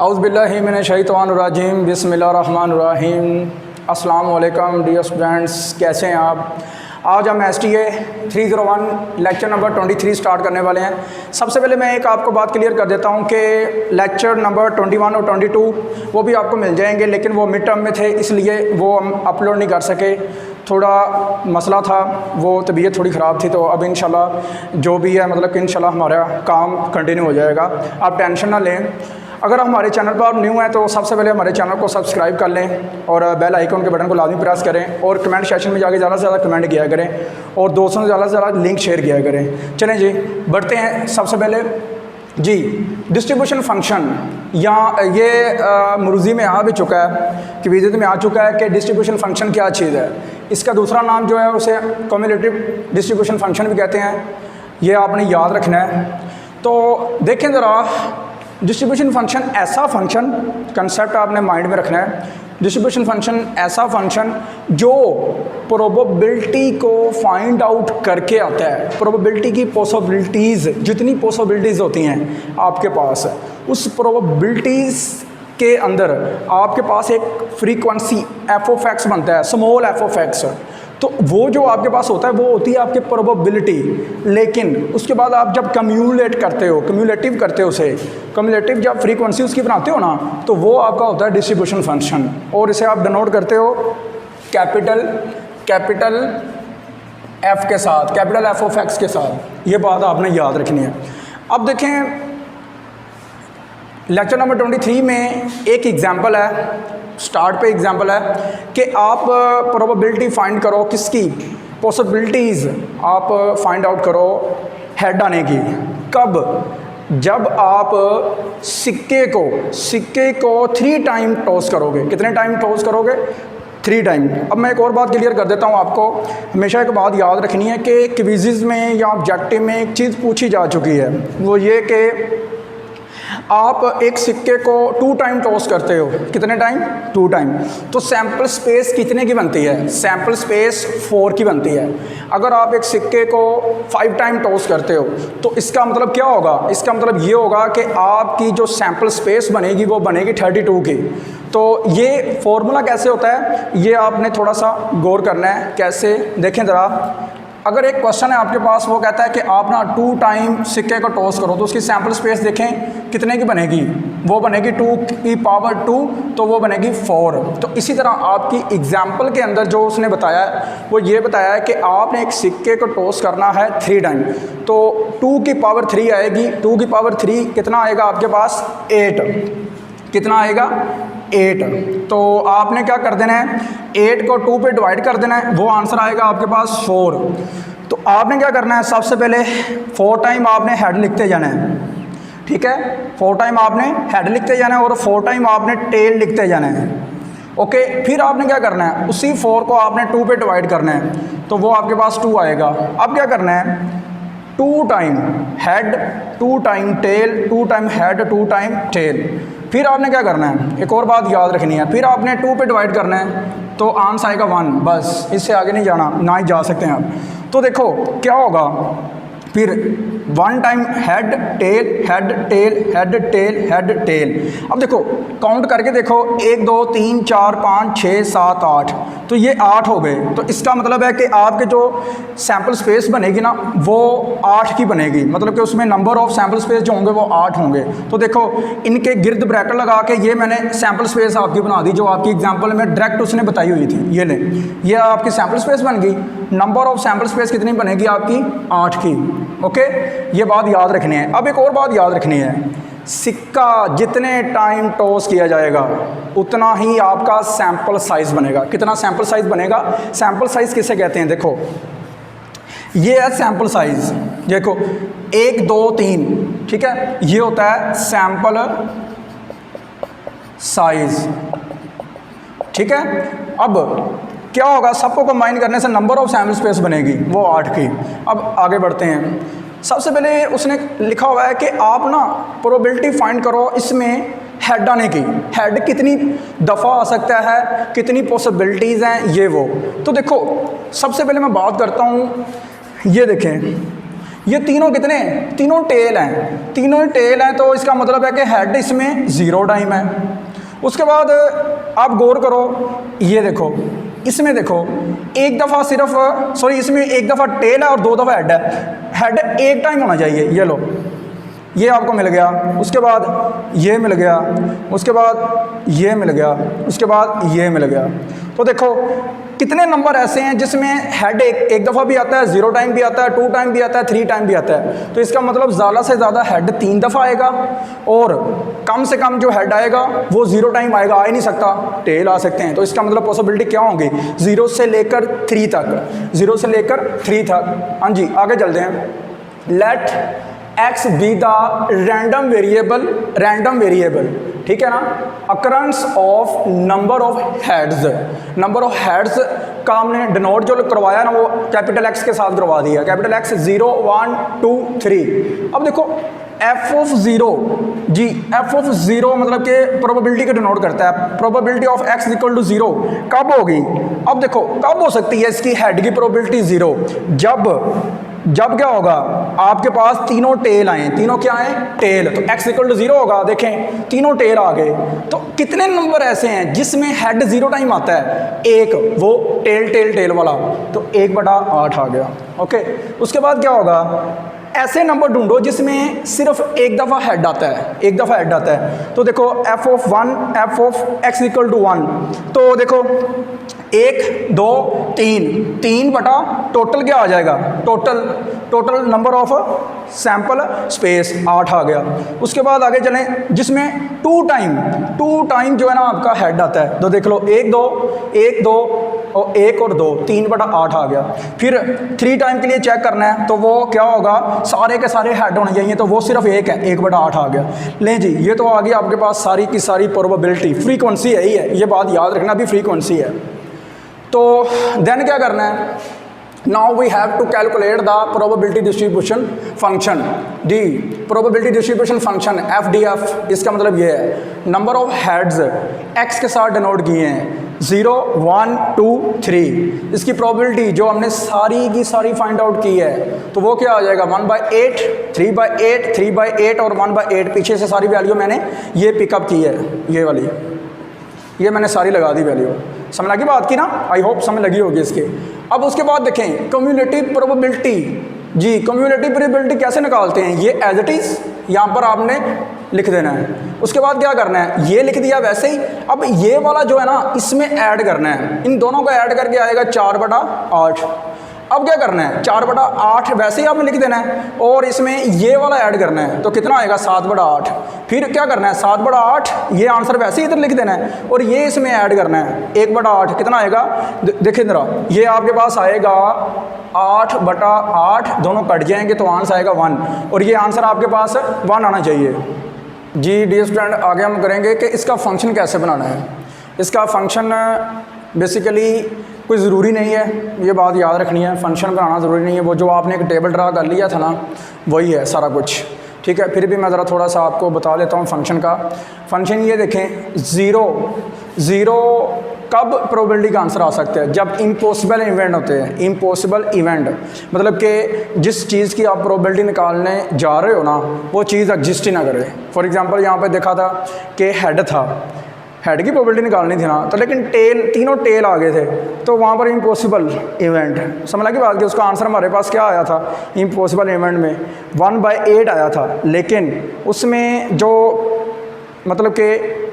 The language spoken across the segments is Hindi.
औज़ुबिल्लाहि मिनश्शैतानिर्रजीम बिस्मिल्लाहिर्रहमानिर्रहीम। अस्सलाम वालेकुम डियर स्टूडेंट्स, कैसे हैं आप। आज हम STA 301 लेक्चर नंबर 23 स्टार्ट करने वाले हैं। सबसे पहले मैं एक आपको बात क्लियर कर देता हूं कि लेक्चर नंबर 21 और 22 वो भी आपको मिल जाएंगे, लेकिन वो मिड टर्म में थे इसलिए वो हम अपलोड नहीं कर सके। थोड़ा मसला था, वो तबीयत थोड़ी ख़राब थी, तो अब इंशाल्लाह जो भी है मतलब कि इंशाल्लाह हमारा काम कंटिन्यू हो जाएगा। आप टेंशन ना लें। अगर हमारे चैनल पर आप न्यू हैं तो सबसे पहले हमारे चैनल को सब्सक्राइब कर लें और बेल आइकन के बटन को लाजमी प्रेस करें और कमेंट सेक्शन में जाके ज़्यादा से ज़्यादा कमेंट किया करें और दोस्तों से ज़्यादा लिंक शेयर किया करें। चलें जी, बढ़ते हैं। सबसे पहले जी डिस्ट्रीब्यूशन फंक्शन, यहाँ ये मुर्जी में आ भी चुका है कि विजिट में आ चुका है कि डिस्ट्रीब्यूशन फंक्शन क्या चीज़ है। इसका दूसरा नाम जो है उसे कम्युलेटिव डिस्ट्रीब्यूशन फंक्शन भी कहते हैं। ये आपने याद रखना है। तो देखें ज़रा, डिस्ट्रीब्यूशन फंक्शन ऐसा फंक्शन, कंसेप्ट आपने माइंड में रखना है। डिस्ट्रीब्यूशन फंक्शन ऐसा फंक्शन जो प्रोबेबिलिटी को फाइंड आउट करके आता है। प्रोबेबिलिटी की पॉसिबिलिटीज़, जितनी पॉसिबिलिटीज़ होती हैं आपके पास, उस प्रोबेबिलिटीज़ के अंदर आपके पास एक फ्रीक्वेंसी f(x) बनता है, स्मॉल f(x). तो वो जो आपके पास होता है वो होती है आपकी प्रोबेबिलिटी। लेकिन उसके बाद आप जब कम्यूलेट करते हो, कम्यूलेटिव करते हो, उसे कम्यूलेटिव जब फ्रीक्वेंसी उसकी बनाते हो ना, तो वो आपका होता है डिस्ट्रीब्यूशन फंक्शन। और इसे आप डिनोट करते हो कैपिटल F के साथ, कैपिटल f(x) के साथ। ये बात आपने याद रखनी है। अब देखें, लेक्चर नंबर 23 में एक एग्जांपल है, स्टार्ट पे एग्जांपल है कि आप प्रोबेबिलिटी फाइंड करो, किसकी पॉसिबिलिटीज़ आप फाइंड आउट करो हेड आने की। कब? जब आप सिक्के को 3 टाइम टॉस करोगे। कितने टाइम टॉस करोगे? 3 टाइम। अब मैं एक और बात क्लियर कर देता हूँ आपको। हमेशा एक बात याद रखनी है कि क्विज़ में या ऑब्जेक्टिव में एक चीज़ पूछी जा चुकी है, वो ये कि आप एक सिक्के को 2 टाइम टॉस करते हो। कितने टाइम? 2 टाइम। तो सैम्पल स्पेस कितने की बनती है? सैम्पल स्पेस 4 की बनती है। अगर आप एक सिक्के को 5 टाइम टॉस करते हो तो इसका मतलब क्या होगा? इसका मतलब ये होगा कि आपकी जो सैम्पल स्पेस बनेगी वो बनेगी 32 की। तो ये फॉर्मूला कैसे होता है, ये आपने थोड़ा सा गौर करना है। कैसे? देखें ज़रा। अगर एक क्वेश्चन है आपके पास, वो कहता है कि आप ना 2 टाइम सिक्के को टॉस करो, तो उसकी सैम्पल स्पेस देखें कितने की बनेगी। वो बनेगी 2 की पावर 2, तो वो बनेगी 4। तो इसी तरह आपकी एग्जाम्पल के अंदर जो उसने बताया है वो ये बताया है कि आपने एक सिक्के को टॉस करना है 3 टाइम, तो 2 की पावर 3 आएगी। 2 की पावर 3 कितना आएगा आपके पास? 8। कितना आएगा? 8। तो आपने क्या कर देना है, 8 को 2 पे डिवाइड कर देना है, वो आंसर आएगा आपके पास 4। तो आपने क्या करना है, सबसे पहले 4 टाइम आपने हेड लिखते जाना है। ठीक है, 4 टाइम आपने हेड लिखते जाना है और 4 टाइम आपने टेल लिखते जाना है। ओके, फिर आपने क्या करना है, उसी 4 को आपने 2 पे डिवाइड करना है, तो वो आपके पास 2 आएगा। अब क्या करना है, 2 time head, 2 time tail, 2 time head, 2 time tail. फिर आपने क्या करना है, एक और बात याद रखनी है, फिर आपने 2 पे डिवाइड करना है, तो आंसर आएगा 1। बस, इससे आगे नहीं जाना, ना ही जा सकते हैं आप। तो देखो क्या होगा, फिर 1 time head tail head tail head tail head tail. अब देखो काउंट करके देखो, 1 2 3 4 5 6 7 8, तो ये 8 हो गए। तो इसका मतलब है कि आपके जो सैम्पल स्पेस बनेगी ना वो 8 की बनेगी, मतलब कि उसमें नंबर ऑफ सैम्पल स्पेस जो होंगे वो 8 होंगे। तो देखो इनके गिर्द ब्रैकेट लगा के ये मैंने सैम्पल स्पेस आपकी बना दी, जो आपकी एग्जाम्पल में डायरेक्ट उसने बताई हुई थी। ये ले, ये आपकी सैम्पल स्पेस बन गई। नंबर ऑफ सैम्पल स्पेस कितनी बनेगी आपकी? 8 की। ओके, ये बात याद रखनी है। अब एक और बात याद रखनी है, सिक्का जितने टाइम टॉस किया जाएगा उतना ही आपका सैंपल साइज बनेगा। कितना सैंपल साइज बनेगा? सैंपल साइज किसे कहते हैं? देखो ये है सैंपल साइज। देखो 1 2 3, ठीक है, ये होता है सैंपल साइज। ठीक है, अब क्या होगा, सबको कंबाइन करने से नंबर ऑफ सैम्पल स्पेस बनेगी वो 8 की। अब आगे बढ़ते हैं। सबसे पहले उसने लिखा हुआ है कि आप ना प्रोबेबिलिटी फाइंड करो इसमें हेड आने की। हेड कितनी दफ़ा आ सकता है, कितनी पॉसिबिलिटीज़ हैं, ये वो। तो देखो सबसे पहले मैं बात करता हूँ, ये देखें ये तीनों कितने हैं? तीनों टेल हैं, तीनों टेल हैं, तो इसका मतलब है कि हेड इसमें 0 टाइम है। उसके बाद आप गौर करो, ये देखो, इसमें देखो एक दफ़ा सिर्फ, सॉरी इसमें एक दफ़ा टेल है और 2 दफ़ा हेड है। हेड एक टाइम होना चाहिए, ये लो, ये आपको मिल गया, उसके बाद ये मिल गया, उसके बाद ये मिल गया, उसके बाद ये मिल गया। तो देखो कितने नंबर ऐसे हैं जिसमें हेड एक दफ़ा भी आता है, 0 टाइम भी आता है, 2 टाइम भी आता है, 3 टाइम भी आता है। तो इसका मतलब ज़्यादा से ज़्यादा हेड 3 दफ़ा आएगा और कम से कम जो हेड आएगा वो 0 टाइम आएगा, आ ही नहीं सकता, टेल आ सकते हैं। तो इसका मतलब पॉसिबिलिटी क्या होगी? 0 से लेकर 3 तक, 0 से लेकर 3 तक। हाँ जी, आगे चलते हैं। Let x be the random variable, ठीक है ना, occurrence of number of heads. Number of heads का हमने डिनोट जो करवाया ना वो कैपिटल X के साथ करवा दिया, कैपिटल X 0 1 2 3। अब देखो f ऑफ 0 जी, f ऑफ 0 मतलब कि प्रोबेबिलिटी को डिनोट करता है। Probability of x equal to 0 कब होगी? अब देखो कब हो सकती है इसकी हेड की प्रोबेबिलिटी 0? जब क्या होगा, आपके पास तीनों टेल आए, तीनों क्या आए? टेल, तो x इक्वल टू 0 होगा। देखें तीनों टेल आ गए, तो कितने नंबर ऐसे हैं जिसमें हेड 0 टाइम आता है? एक, वो टेल वाला, तो 1/8 आ गया। ओके, उसके बाद क्या होगा? ऐसे नंबर ढूंढो जिसमें सिर्फ एक दफ़ा हेड आता है, एक दफ़ा हेड आता है। तो देखो f of 1, f of x equal to 1, तो देखो 1 2 3 बटा टोटल क्या आ जाएगा? Total number of sample space 8 आ गया। उसके बाद आगे चलें, जिसमें 2 टाइम जो है ना आपका हेड आता है, तो देख लो 1 2 और 1 और 2, 3/8 आ गया। फिर 3 टाइम के लिए चेक करना है, तो वो क्या होगा? सारे के सारे हेड होने चाहिए, तो वो सिर्फ 1 है, 1/8 आ गया। लें जी, ये तो आ गई आपके पास सारी की सारी प्रोबेबिलिटी, फ्रीक्वेंसी यही है, ये बात याद रखना भी फ्रीक्वेंसी है। तो देन क्या करना है? Now we have to calculate the probability distribution function. The probability distribution function FDF, इसका मतलब ये है नंबर ऑफ हेड्स x के साथ डिनोट किए हैं, 0 1 2 3। इसकी प्रोबेबिलिटी जो हमने सारी की सारी फाइंड आउट की है, तो वो क्या आ जाएगा? 1/8 3/8 3/8 और 1/8। पीछे से सारी वैल्यू मैंने ये पिकअप की है, ये वाली, ये मैंने सारी लगा दी वैल्यू। समझ लगी बात की ना? आई होप समझ लगी होगी इसके। अब उसके बाद देखें कम्युलेटिव प्रोबेबिलिटी। जी, कम्युलेटिव प्रोबेबिलिटी कैसे निकालते हैं? ये एज इट इज़ यहाँ पर आपने लिख देना है। उसके बाद क्या करना है? ये लिख दिया वैसे ही। अब ये वाला जो है ना, इसमें ऐड करना है, इन दोनों को ऐड करके आएगा 4/8। अब क्या करना है? 4/8 वैसे ही आपने लिख देना है, और इसमें ये वाला ऐड करना है, तो कितना आएगा? 7/8। फिर क्या करना है? 7/8, ये आंसर वैसे ही इधर लिख देना है, और ये इसमें ऐड करना है 1/8। कितना आएगा? देखिए जरा, ये आपके पास आएगा 8/8, दोनों कट जाएंगे तो आंसर आएगा 1, और ये आंसर आपके पास 1 आना चाहिए। जी डियर स्टूडेंट, आगे हम करेंगे कि इसका फंक्शन कैसे बनाना है। इसका फंक्शन बेसिकली कोई ज़रूरी नहीं है, ये बात याद रखनी है, फंक्शन बनाना ज़रूरी नहीं है। वो जो आपने एक टेबल ड्रा कर लिया था ना, वही है सारा कुछ, ठीक है। फिर भी मैं ज़रा थोड़ा सा आपको बता देता हूँ फंक्शन का। फंक्शन ये देखें, 0 कब प्रोबेबिलिटी का आंसर आ सकता है? जब इम्पॉसिबल इवेंट होते हैं। इम्पॉसिबल इवेंट मतलब कि जिस चीज़ की आप प्रोबेबिलिटी निकालने जा रहे हो ना, वो चीज़ एग्जिस्ट ही ना करे। फॉर एग्जांपल यहाँ पे देखा था कि हेड था, हेड की प्रोबेबिलिटी निकालनी थी ना, तो लेकिन तीनों टेल आ गए थे, तो वहाँ पर इम्पॉसिबल इवेंट, समझ लगी बात की। उसका आंसर हमारे पास क्या आया था? इम्पॉसिबल इवेंट में 1/8 आया था, लेकिन उसमें जो मतलब कि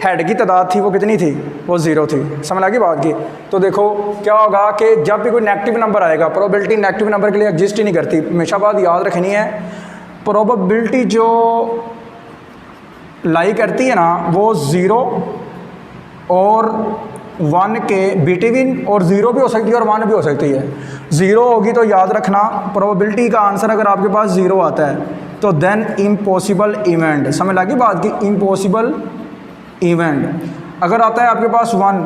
हेड की तादाद थी वो कितनी थी? वो 0 थी। समझ लगी बात की। तो देखो क्या होगा कि जब भी कोई नेगेटिव नंबर आएगा, प्रोबेबिलिटी नेगेटिव नंबर के लिए एग्जिस्ट ही नहीं करती। हमेशा बात याद रखनी है, प्रोबेबिलिटी जो लाई करती है ना, वो 0 और 1 के बिटवीन, और 0 भी हो सकती है और 1 भी हो सकती है। 0 होगी तो याद रखना प्रोबेबिलिटी का आंसर अगर आपके पास 0 आता है तो देन इम्पॉसिबल इवेंट। समझ लगी बात की? Impossible event. अगर आता है आपके पास 1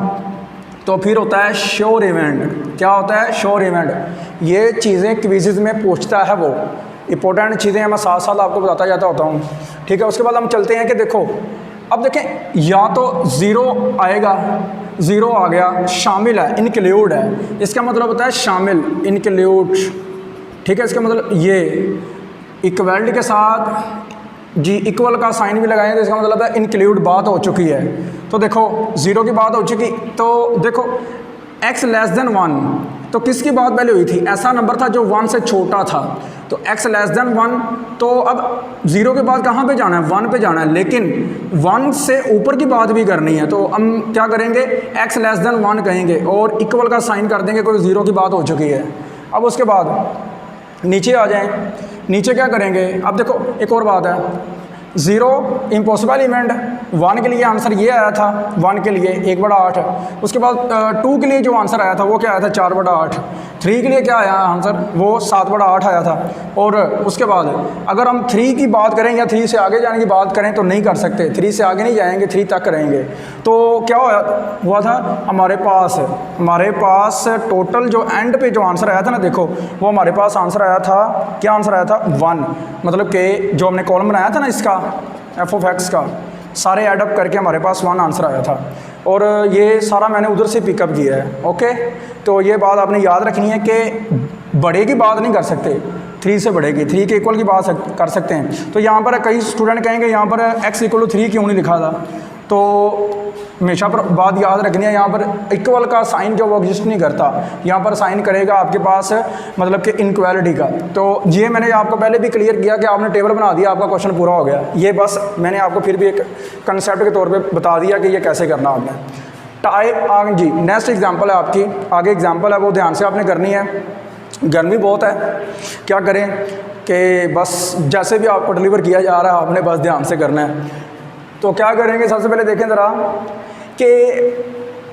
तो फिर होता है श्योर इवेंट। क्या होता है? Sure event. ये चीज़ें क्विज़ में पूछता है, वो इंपॉर्टेंट चीज़ें मैं साथ साथ आपको बताता जाता होता हूँ, ठीक है। उसके बाद हम चलते हैं कि देखो, अब देखें, या तो 0 आएगा, 0 आ गया, शामिल है, इंक्लूड है, इसका मतलब होता है शामिल, इंक्लूड, ठीक है। इसका मतलब ये इक्वलिटी के साथ जी इक्वल का साइन भी लगाएंगे तो इसका मतलब है इंक्लूड बात हो चुकी है। तो देखो 0 की बात हो चुकी, तो देखो x लेस देन 1 तो किसकी बात पहले हुई थी, ऐसा नंबर था जो 1 से छोटा था, तो x लेस देन 1, तो अब 0 के बाद कहाँ पे जाना है, 1 पे जाना है, लेकिन 1 से ऊपर की बात भी करनी है, तो हम क्या करेंगे x लेस देन 1 कहेंगे और इक्वल का साइन कर देंगे, कोई 0 की बात हो चुकी है। अब उसके बाद नीचे आ जाएं, नीचे क्या करेंगे, अब देखो एक और बात है, 0 इम्पॉसिबल इवेंट, 1 के लिए आंसर ये आया था, 1 के लिए 1/8, उसके बाद 2 के लिए जो आंसर आया था वो क्या आया था 4/8, 3 के लिए क्या आया आंसर, वो 7/8 आया था। और उसके बाद अगर हम 3 की बात करें या 3 से आगे जाने की बात करें तो नहीं कर सकते, 3 से आगे नहीं जाएंगे, 3 तक रहेंगे। तो क्या हुआ था, हमारे पास टोटल जो एंड पे जो आंसर आया था ना, देखो वो हमारे पास आंसर आया था, क्या आंसर आया था 1, मतलब कि जो हमने कॉलम बनाया था ना इसका f(x) का, सारे ऐडअप करके हमारे पास 1 आंसर आया था, और ये सारा मैंने उधर से पिकअप किया है। ओके, तो ये बात आपने याद रखनी है कि बड़े की बात नहीं कर सकते, 3 से बढ़ेगी, 3 के इक्वल की बात कर सकते हैं। तो यहाँ पर कई स्टूडेंट कहेंगे यहाँ पर x = 3 क्यों नहीं लिखा था, तो हमेशा पर बात याद रखनी है, यहाँ पर इक्वल का साइन जो वो एग्जिस्ट नहीं करता, यहाँ पर साइन करेगा आपके पास मतलब कि इनक्वालिटी का। तो ये मैंने आपको पहले भी क्लियर किया कि आपने टेबल बना दिया, आपका क्वेश्चन पूरा हो गया। ये बस मैंने आपको फिर भी एक कंसेप्ट के तौर पे बता दिया कि ये कैसे करना आपने। टाइप आगे जी नेक्स्ट एग्जांपल है आपकी, आगे एग्जांपल है वो ध्यान से आपने करनी है। गर्मी बहुत है, क्या करें कि बस जैसे भी आपको डिलीवर किया जा रहा है आपने बस ध्यान से करना है। तो क्या करेंगे, सबसे पहले देखें ज़रा कि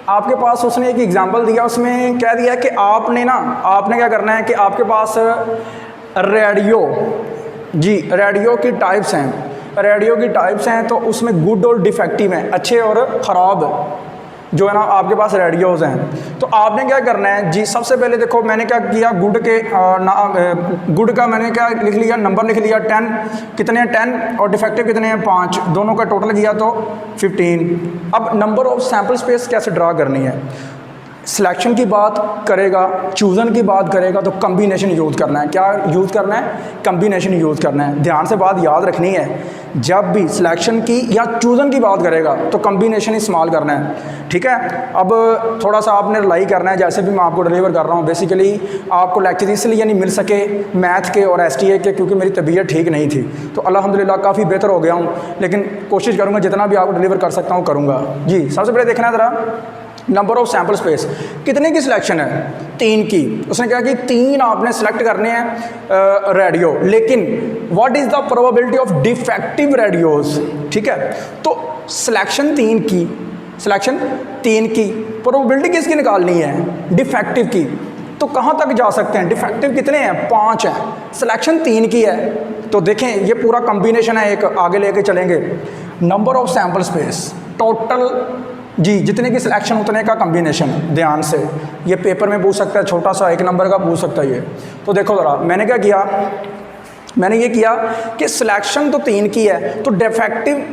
आपके पास उसने एक एग्जांपल दिया, उसमें क्या दिया कि आपने क्या करना है कि आपके पास रेडियो की टाइप्स हैं, तो उसमें गुड और डिफेक्टिव हैं, अच्छे और ख़राब जो है ना आपके पास रेडियोज़ हैं। तो आपने क्या करना है जी, सबसे पहले देखो मैंने क्या किया, गुड का मैंने क्या लिख लिया, नंबर लिख लिया 10, कितने हैं 10, और डिफेक्टिव कितने हैं 5, दोनों का टोटल किया तो 15। अब नंबर ऑफ सैम्पल स्पेस कैसे ड्रा करनी है, सिलेक्शन की बात करेगा, चूज़न की बात करेगा तो कम्बिनेशन यूज़ करना है। क्या यूज़ करना है, कम्बिनेशन यूज़ करना है। ध्यान से बात याद रखनी है, जब भी सिलेक्शन की या चूज़न की बात करेगा तो कम्बिनेशन इस्तेमाल करना है, ठीक है। अब थोड़ा सा आपने रिलाई करना है, जैसे भी मैं आपको डिलीवर कर रहा हूँ। बेसिकली आपको लेक्चर इसलिए नहीं मिल सके मैथ के और STA के, क्योंकि मेरी तबीयत ठीक नहीं थी, तो अल्हम्दुलिल्लाह काफ़ी बेहतर हो गया हूँ, लेकिन कोशिश करूँगा जितना भी आपको डिलीवर कर सकता हूँ करूँगा जी। सबसे पहले देखना है ज़रा नंबर ऑफ सैम्पल स्पेस, कितने की सिलेक्शन है, 3 की। उसने कहा कि 3 आपने सेलेक्ट करने हैं रेडियो, लेकिन what is the probability of defective radios, ठीक है। तो सिलेक्शन 3 की प्रोबेबिलिटी किसकी निकालनी है, डिफेक्टिव की। तो कहाँ तक जा सकते हैं, डिफेक्टिव कितने हैं 5 हैं, सिलेक्शन 3 की है। तो देखें ये पूरा कम्बिनेशन है, एक आगे लेके चलेंगे। Number of sample space total जी, जितने की सिलेक्शन उतने का कम्बिनेशन। ध्यान से, ये पेपर में पूछ सकता है, छोटा सा 1 नंबर का पूछ सकता है ये। तो देखो ज़रा मैंने क्या किया, मैंने ये किया कि सिलेक्शन तो 3 की है, तो डिफेक्टिव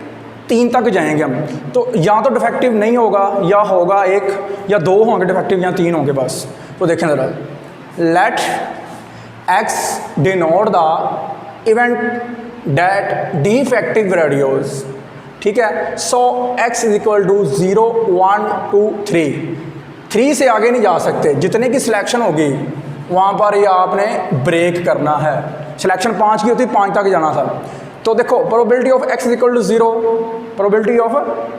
3 तक जाएंगे हम। तो या तो डिफेक्टिव नहीं होगा, या होगा 1 या 2 होंगे डिफेक्टिव, या 3 होंगे बस। तो देखें ज़रा, let x denote the event that defective radios, ठीक है। सो x = 0 1 2 3 से आगे नहीं जा सकते, जितने की सिलेक्शन होगी वहाँ पर ये आपने ब्रेक करना है। सिलेक्शन 5 की होती, 5 तक जाना था। तो देखो probability of x = 0, probability of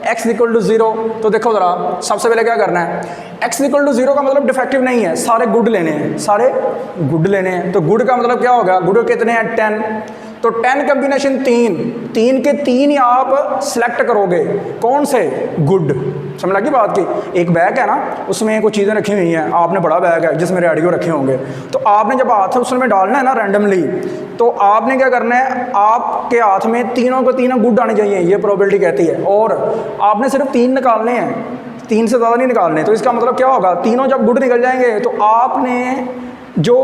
x = 0। तो देखो ज़रा सबसे पहले क्या करना है, x = 0 का मतलब डिफेक्टिव नहीं है, सारे गुड लेने हैं, तो गुड का मतलब क्या होगा, गुड कितने हैं 10, तो 10 कम्बिनेशन 3 के 3 ही आप सेलेक्ट करोगे, कौन से, गुड। समझ लगी बात की। एक बैग है ना, उसमें कुछ चीज़ें रखी हुई हैं, आपने बड़ा बैग है जिसमें रेडियो रखे होंगे, तो आपने जब हाथ उसमें डालना है ना रैंडमली, तो आपने क्या करना है, आपके हाथ में तीनों को तीनों गुड आने चाहिए, ये प्रोबेबिलिटी कहती है। और आपने सिर्फ 3 निकालने हैं, 3 से ज़्यादा नहीं निकालने। तो इसका मतलब क्या होगा, तीनों जब गुड निकल जाएंगे तो आपने जो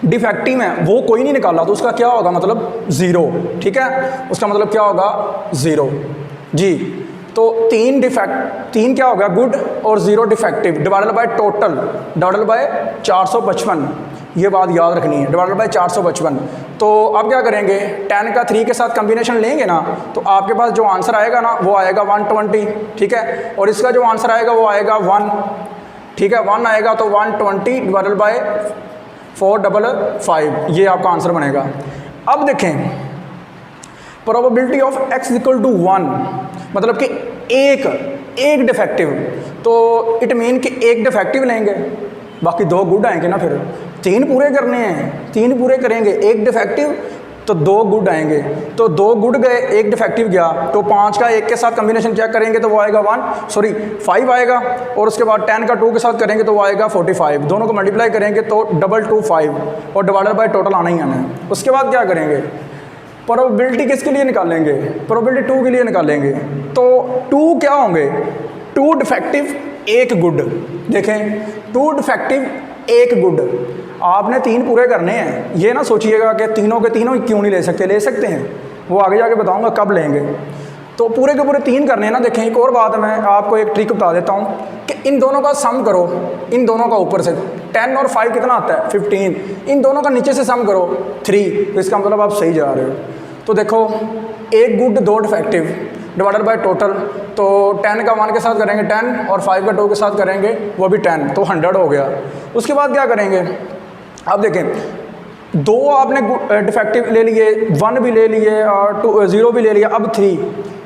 डिफेक्टिव है वो कोई नहीं निकाला, तो उसका क्या होगा, मतलब 0, ठीक है। उसका मतलब क्या होगा 0 जी। तो 3 क्या होगा, गुड और 0 defective, divided by total, divided by 455, ये बात याद रखनी है, डिवाइडेड बाय 455। तो अब क्या करेंगे, 10 का 3 के साथ कम्बिनेशन लेंगे ना, तो आपके पास जो आंसर आएगा ना वो आएगा 120, ठीक है। और इसका जो आंसर आएगा वो आएगा 1, ठीक है, 1 आएगा। तो 120 डिवाइडेड बाय 455, ये आपका आंसर बनेगा। अब देखें probability of x equal to 1, मतलब कि एक डिफेक्टिव, तो इट मीन कि एक डिफेक्टिव लेंगे, बाकी 2 गुड आएंगे ना। फिर 3 पूरे करने हैं, 3 पूरे करेंगे, एक डिफेक्टिव तो 2 गुड आएंगे। तो 2 गुड गए, एक डिफेक्टिव गया, तो 5 का 1 के साथ कम्बिनेशन चेक करेंगे तो वो आएगा 5 आएगा। और उसके बाद 10 का 2 के साथ करेंगे तो वो आएगा 45। दोनों को मल्टीप्लाई करेंगे तो 225 और डिवाइडेड बाय टोटल आना ही आना है। उसके बाद क्या करेंगे, प्रोबेबिलिटी किसके लिए निकालेंगे, प्रोबेबिलिटी 2 के लिए निकालेंगे। तो 2 क्या होंगे, 2 डिफेक्टिव 1 गुड। देखें 2 डिफेक्टिव 1 गुड, आपने 3 पूरे करने हैं। ये ना सोचिएगा कि तीनों के तीनों क्यों नहीं ले सकते, ले सकते हैं, वो आगे जाके बताऊंगा कब लेंगे। तो पूरे के पूरे 3 करने हैं ना। देखें एक और बात मैं आपको एक ट्रिक बता देता हूँ कि इन दोनों का सम करो, इन दोनों का ऊपर से 10 और 5 कितना आता है 15, इन दोनों का नीचे से सम करो 3, तो इसका मतलब आप सही जा रहे हो। तो देखो 1 good 2 defective divided by total, तो 10 का 1 के साथ करेंगे 10 और 5 का 2 के साथ करेंगे वो भी 10, तो 100 हो गया। उसके बाद क्या करेंगे, अब देखें 2 आपने डिफेक्टिव ले लिए, 1 भी ले लिए और 0 भी ले लिया, अब 3,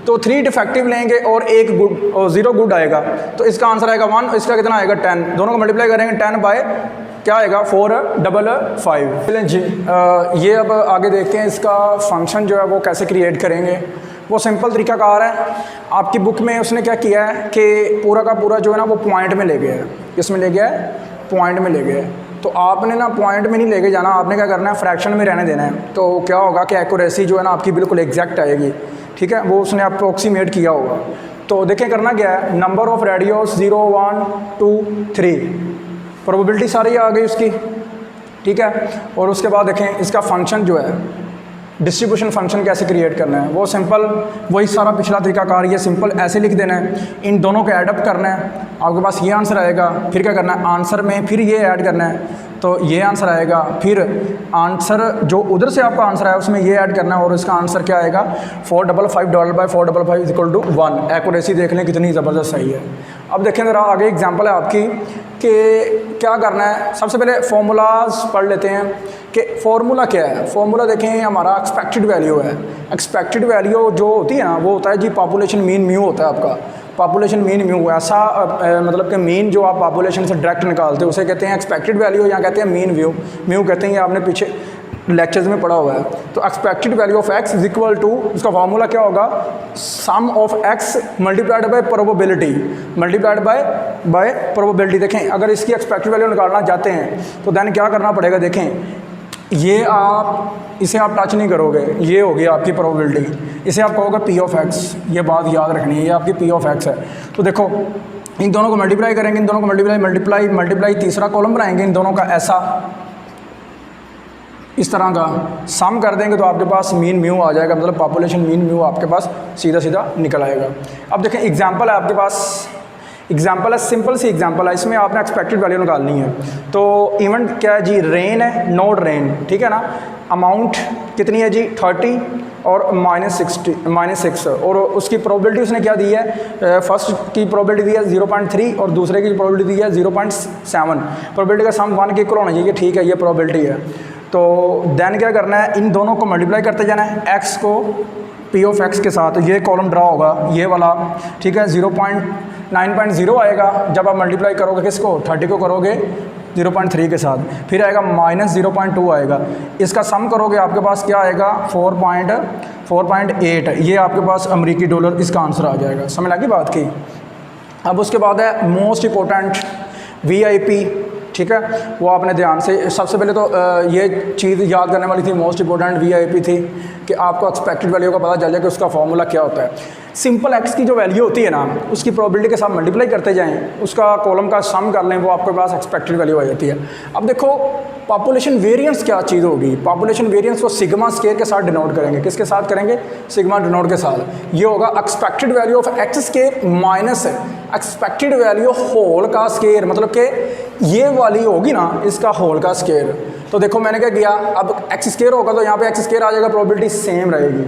तो 3 डिफेक्टिव लेंगे और 1 गुड और 0 गुड आएगा। तो इसका आंसर आएगा 1, इसका कितना आएगा 10, दोनों को मल्टीप्लाई करेंगे 10 बाय क्या आएगा 455। चलें जी, ये अब आगे देखते हैं इसका फंक्शन जो है वो कैसे क्रिएट करेंगे। वो सिंपल तरीकाकार है, आपकी बुक में उसने क्या किया है कि पूरा का पूरा जो है ना वो पॉइंट में ले गया है। किसमें ले गया है, पॉइंट में ले गया है। तो आपने ना पॉइंट में नहीं लेके जाना, आपने क्या करना है फ्रैक्शन में रहने देना है। तो क्या होगा कि एक्यूरेसी जो है ना आपकी बिल्कुल एग्जैक्ट आएगी, ठीक है, वो उसने अप्रोक्सीमेट किया होगा। तो देखें करना क्या है, नंबर ऑफ़ रेडियोस 0 1 2 3, प्रोबेबिलिटी सारी आ गई उसकी, ठीक है। और उसके बाद देखें इसका फंक्शन जो है डिस्ट्रीब्यूशन फंक्शन कैसे क्रिएट करना है, वो सिंपल वही सारा पिछला तरीकाकार, ये सिंपल ऐसे लिख देना है, इन दोनों को ऐड अप करना है, आपके पास ये आंसर आएगा। फिर क्या करना है, आंसर में फिर ये ऐड करना है, तो ये आंसर आएगा। फिर आंसर जो उधर से आपका आंसर आया उसमें ये ऐड करना है, और इसका आंसर क्या आएगा 455 divided by 455 equal to 1। Accuracy देख लें कितनी ज़बरदस्त सही है। अब देखें ज़रा आगे एग्जांपल है आपकी कि क्या करना है। सबसे पहले फार्मूलाज पढ़ लेते हैं कि फार्मूला क्या है। फार्मूला देखें हमारा एक्सपेक्टेड वैल्यू है। एक्सपेक्टेड वैल्यू जो होती है ना वो होता है जी पॉपुलेशन मीन म्यू होता है आपका, पॉपुलेशन मीन म्यू। ऐसा मतलब कि मीन जो आप पॉपुलेशन से डायरेक्ट निकालते हो उसे कहते हैं एक्सपेक्टेड वैल्यू, या कहते हैं मीन व्यू, म्यू कहते हैं, ये आपने पीछे लेक्चर्स में पढ़ा हुआ है। तो expected value of X is equal to, उसका फार्मूला क्या होगा, sum of X multiplied by probability, multiplied by probability. देखें अगर इसकी एक्सपेक्टेड वैल्यू निकालना चाहते हैं तो देन क्या करना पड़ेगा, देखें ये इसे आप टच नहीं करोगे, ये होगी आपकी प्रोबेबिलिटी, इसे आप कहोगे पी ऑफ एक्स, ये बात याद रखनी है, ये आपकी पी ऑफ एक्स है। तो देखो इन दोनों को मल्टीप्लाई करेंगे, इन दोनों को मल्टीप्लाई, तीसरा कॉलम बनाएंगे इन दोनों का ऐसा, इस तरह का सम कर देंगे तो आपके पास मीन म्यू आ जाएगा, मतलब पॉपुलेशन मीन म्यू आपके पास सीधा सीधा निकल आएगा। अब देखें एग्जांपल है आपके पास, एग्जांपल है सिंपल सी एग्जांपल है, इसमें आपने एक्सपेक्टेड वैल्यू निकालनी है। तो इवेंट क्या है जी, रेन है, नोट रेन, ठीक है ना। अमाउंट कितनी है जी 30 और -6, और उसकी प्रोबेबिलिटी उसने क्या दी है, फर्स्ट की प्रोबेबिलिटी दी है 0.3 और दूसरे की प्रोबेबिलिटी दी है 0.7। प्रोबेबिलिटी का सम 1 के इक्वल होना चाहिए, ठीक है, ये प्रोबेबिलिटी है। तो देन क्या करना है, इन दोनों को मल्टीप्लाई करते जाना है, एक्स को पी ऑफ एक्स के साथ, ये कॉलम ड्रा होगा ये वाला, ठीक है। 9.0 आएगा जब आप मल्टीप्लाई करोगे किसको, 30 को करोगे 0.3 के साथ, फिर आएगा -0.2 आएगा, इसका सम करोगे आपके पास क्या आएगा 4.8, ये आपके पास अमेरिकी डॉलर, इसका आंसर आ जाएगा। समझ लगी बात की। अब उसके बाद है मोस्ट इम्पोर्टेंट VIP, ठीक है, वो आपने ध्यान से, सबसे पहले तो ये चीज़ याद करने वाली थी, मोस्ट इंपॉर्टेंट VIP थी कि आपको एक्सपेक्टेड वैल्यू का पता चल जाए कि उसका फॉर्मूला क्या होता है। सिंपल एक्स की जो वैल्यू होती है ना उसकी प्रोबेबिलिटी के साथ मल्टीप्लाई करते जाएं, उसका कॉलम का सम कर लें, वो आपके पास एक्सपेक्टेड वैल्यू आ जाती है। अब देखो पॉपुलेशन वेरिएंस क्या चीज़ होगी, पॉपुलेशन वेरिएंस को सिग्मा स्केयर के साथ डिनोट करेंगे, किसके साथ करेंगे, सिग्मा डिनोट के साथ। ये होगा expected value of x square minus expected value whole का स्केयर, मतलब कि ये वाली होगी ना इसका होल का स्केयर, तो देखो मैंने क्या किया, अब एक्स स्क्वायर होगा तो यहाँ पे एक्स स्क्वायर आ जाएगा, प्रोबेबिलिटी सेम रहेगी,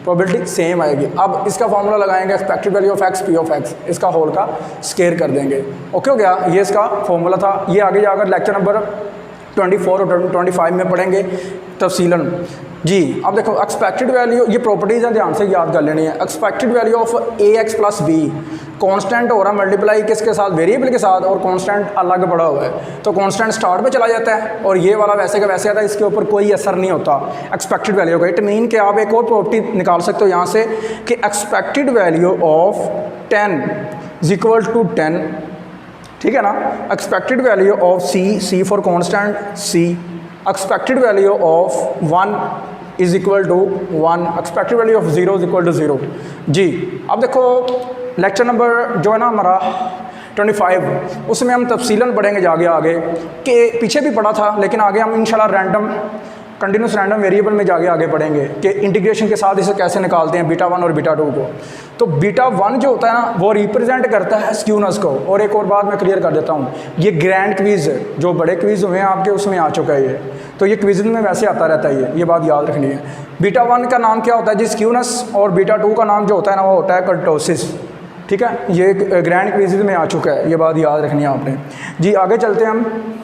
प्रोबेबिलिटी सेम आएगी। अब इसका फॉर्मूला लगाएंगे expected value of x P of x, इसका होल का स्क्वायर कर देंगे। ओके हो गया, ये इसका फॉर्मूला था। ये आगे जाकर लेक्चर नंबर 24 और 25 में पढ़ेंगे तफसीलन जी। अब देखो एक्सपेक्टेड वैल्यू, ये प्रॉपर्टीज़ हैं, ध्यान से याद कर लेनी है। Expected value of a x plus b, constant हो रहा है मल्टीप्लाई किसके साथ, वेरिएबल के साथ, और कांस्टेंट अलग पड़ा हुआ है, तो कांस्टेंट स्टार्ट पे चला जाता है और ये वाला वैसे का वैसे आता है, इसके ऊपर कोई असर नहीं होता एक्सपेक्टेड वैल्यू का। इट मीन कि आप एक और प्रॉपर्टी निकाल सकते हो यहाँ से कि expected value of 10 is equal to 10, ठीक है ना। Expected value of c for constant c, expected value of 1 is equal to 1, expected value of 0 is equal to 0 जी। अब देखो लेक्चर नंबर जो है ना हमारा 25, उसमें हम तफसीलन पढ़ेंगे जाके आगे, कि पीछे भी पढ़ा था लेकिन आगे हम इंशाल्लाह रैंडम कंटिन्यूस रैंडम वेरिएबल में जाके आगे पढ़ेंगे कि इंटीग्रेशन के साथ इसे कैसे निकालते हैं बीटा 1 और बीटा 2 को। तो बीटा 1 जो होता है ना वो रिप्रेजेंट करता है स्क्यूनेस को। और एक और बात मैं क्लियर कर देता हूँ, ये ग्रैंड क्विज़ है, जो बड़े क्विज़ हुए हैं आपके उसमें आ चुका है ये, तो ये क्विज़ में वैसे आता रहता है, ये बात याद रखनी है। बीटा 1 का नाम क्या होता है जी, स्क्यूनेस, और बीटा 2 का नाम जो होता है ना वो होता है कर्टोसिस, ठीक है। ये ग्रैंड क्विज़ में आ चुका है, ये बात याद रखनी है आपने जी। आगे चलते हैं हम,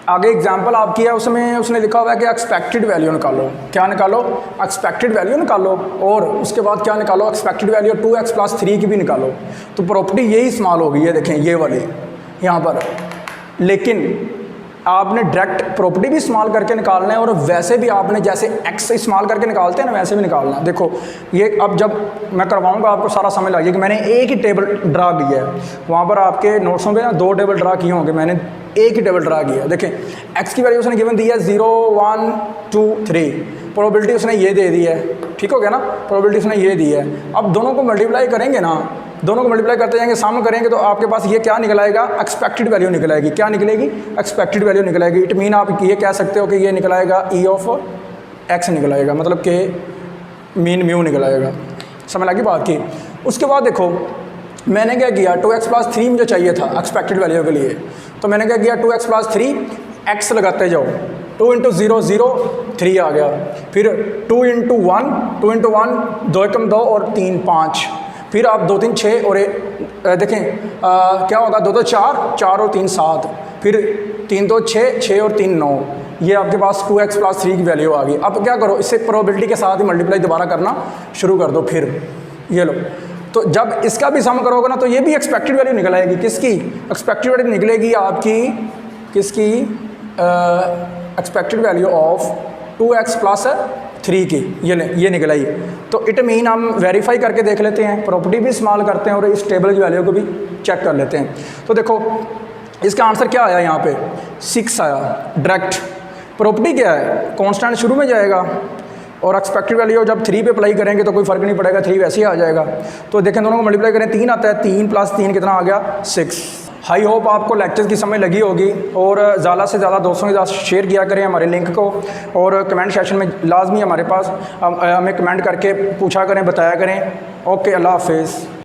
आगे एग्जाम्पल आपकी है, उसमें उसने लिखा हुआ है कि एक्सपेक्टेड वैल्यू निकालो। क्या निकालो, एक्सपेक्टेड वैल्यू निकालो, और उसके बाद क्या निकालो, एक्सपेक्टेड वैल्यू 2x प्लस 3 की भी निकालो। तो प्रॉपर्टी यही इस्तेमाल होगी, ये देखें ये वाली यहाँ पर, लेकिन आपने डायरेक्ट प्रॉपर्टी भी इस्तेमाल करके निकालना है और वैसे भी आपने जैसे एक्स इस्तेमाल करके निकालते हैं ना वैसे भी निकालना है। देखो ये अब जब मैं करवाऊंगा आपको सारा समझ लग जाएगा कि मैंने एक ही टेबल ड्रा किया है, वहाँ पर आपके नोट्सों में ना 2 टेबल ड्रा किए होंगे, मैंने एक ही टेबल ड्रा किया। देखें एक्स की वैल्यू उसने गिवन दी है 0 1 2 3, प्रोबेबिलिटी उसने ये दे दी है, ठीक हो गया ना, प्रोबेबिलिटी उसने ये दी है। अब दोनों को मल्टीप्लाई करेंगे ना, दोनों को मल्टीप्लाई करते जाएंगे, सम करेंगे तो आपके पास ये क्या निकल आएगा, एक्सपेक्टेड वैल्यू निकल आएगी। क्या निकलेगी, एक्सपेक्टेड वैल्यू निकल आएगी। इट मीन आप ये कह सकते हो कि ये निकल आएगा ई ऑफ एक्स निकल आएगा, मतलब कि मीन म्यू निकल आएगा। समझ लगी बात की। उसके बाद देखो मैंने क्या किया, 2x प्लस 3 मुझे चाहिए था एक्सपेक्टेड वैल्यू के लिए, तो मैंने क्या किया 2x प्लस 3 x लगाते जाओ, 2 इंटू 0 0 3 आ गया, फिर 2 इंटू 1 2 इंटू 1 2 एकम 2 और 3 5, फिर आप 2 3 6 और देखें क्या होगा, 2 2 4 4 और 3 7, फिर 3 2 6 6 और 3 9, ये आपके पास 2x प्लस 3 की वैल्यू आ गई। अब क्या करो, इससे प्रोबेबिलिटी के साथ ही मल्टीप्लाई दोबारा करना शुरू कर दो। फिर ये लो, तो जब इसका भी सम करोगे ना तो ये भी एक्सपेक्टेड वैल्यू निकल आएगी। किसकी एक्सपेक्टेड वैल्यू निकलेगी आपकी, किसकी, expected value of 2x plus 3 की, ये निकल आई। तो इट मीन हम वेरीफाई करके देख लेते हैं, प्रॉपर्टी भी इस्तेमाल करते हैं और इस टेबल की वैल्यू को भी चेक कर लेते हैं। तो देखो इसका आंसर क्या आया, यहाँ पे 6 आया डायरेक्ट। प्रॉपर्टी क्या है, कांस्टेंट शुरू में जाएगा और एक्सपेक्टेड वैल्यू जब 3 पे अप्लाई करेंगे तो कोई फ़र्क नहीं पड़ेगा, 3 वैसे ही आ जाएगा। तो देखें दोनों को मल्टीप्लाई करें, 3 आता है, 3 प्लस 3 कितना आ गया, 6। हाई होप आपको लेक्चर की समझ लगी होगी, और ज़्यादा से ज़्यादा दोस्तों के साथ शेयर किया करें हमारे लिंक को, और कमेंट सेक्शन में लाजमी हमारे पास हमें कमेंट करके पूछा करें, बताया करें। ओके, अल्लाह हाफिज़।